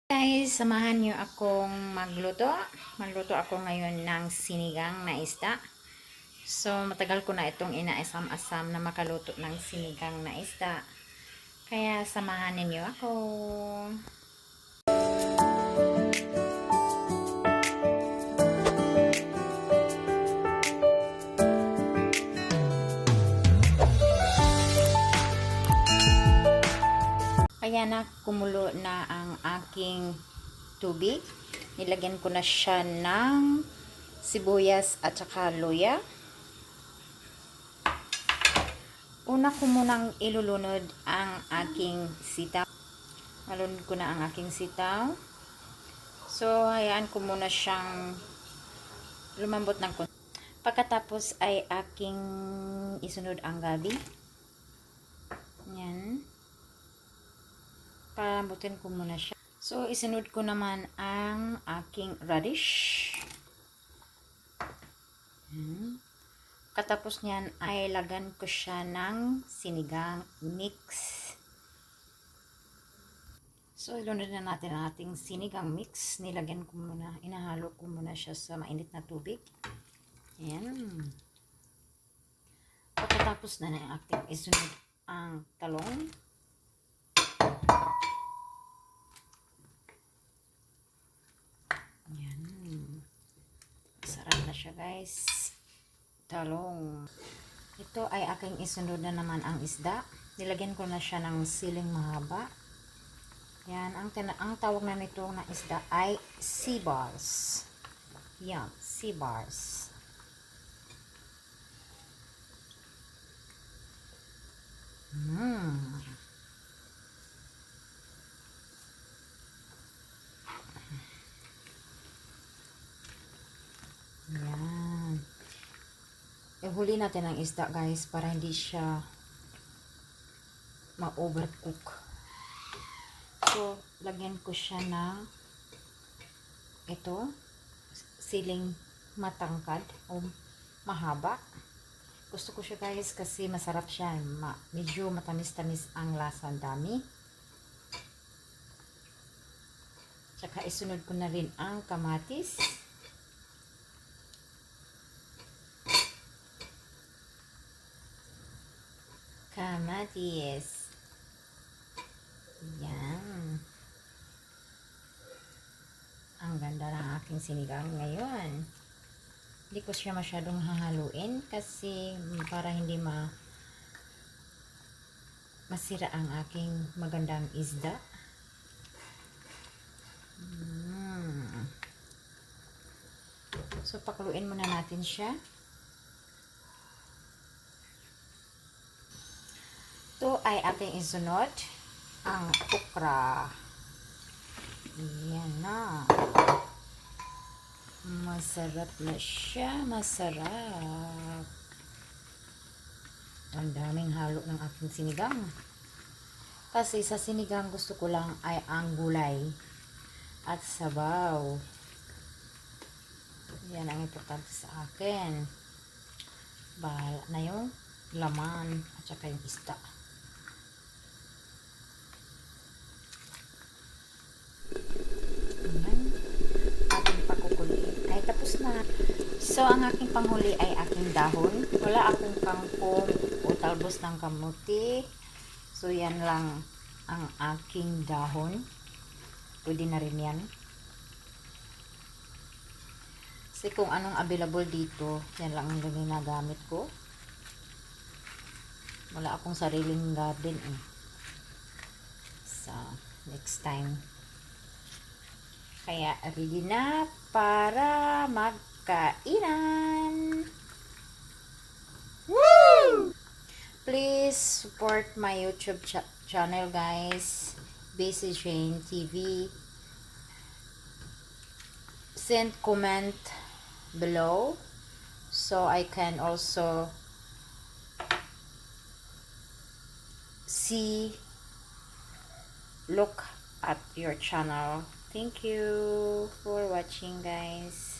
Guys, samahan niyo akong magluto. Magluto ako ngayon ng sinigang na isda. So, matagal ko na itong inaasam-asam na makaluto ng sinigang na isda. Kaya, samahan niyo ako. Kaya na kumulo na ang aking tubig. Nilagyan ko na siya ng sibuyas at saka luya. Una ko munang ilulunod ang aking sitaw. Malunod ko na ang aking sitaw. So, hayaan ko muna siyang lumambot ng konti. Pagkatapos ay aking isunod ang gabi. Yan. Palambutin ko muna siya. So, isunod ko naman ang aking radish. Katapos niyan ay lagan ko siya ng sinigang mix. So, ilunod na natin ang ating sinigang mix. Nilagyan ko muna, inahalo ko muna siya sa mainit na tubig. Ayan. Pagkatapos na yung ating isunod ang talong. Ayan. Sarap na siya, guys. Talong. Ito ay aking isunod na naman ang isda. Nilagyan ko na siya ng siling mahaba. Yan, ang tawag na nito na isda ay sea bars. Yan, sea bars. Yan. Ihuli natin ang isda, guys, para hindi siya ma-overcook. So, lagyan ko siya ng ito, siling matangkad o mahaba. Gusto ko siya, guys, kasi masarap siya. Medyo matamis-tamis ang lasa, dami. Tsaka isunod ko na rin ang kamatis. Kamatis. Yan. Ang ganda ng aking sinigang ngayon. Hindi ko siya masyadong hahaluin kasi para hindi masira ang aking magandang isda. So, pakuluin muna natin siya. Ito ay ating isunod ang okra. Yan na. Masarap na siya. Masarap. Ang daming halo ng aking sinigang. Kasi sa sinigang gusto ko lang ay ang gulay at sabaw. Yan ang importante sa akin. Bahala na yung laman at saka yung isda. Ating pakukuliin ay tapos na. So, ang aking panghuli ay aking dahon. Wala akong kangkong o talbos ng kamuti. So, yan lang ang aking dahon. Pwede na rin yan. Kasi kung anong available dito, yan lang ang ginagamit ko. Wala akong sariling garden eh. So, next time. Kaya ready na para magkainan. Woo! Please support my YouTube channel, guys. Busy Jane TV. Send comment below so I can also look at your channel. Thank you for watching, guys.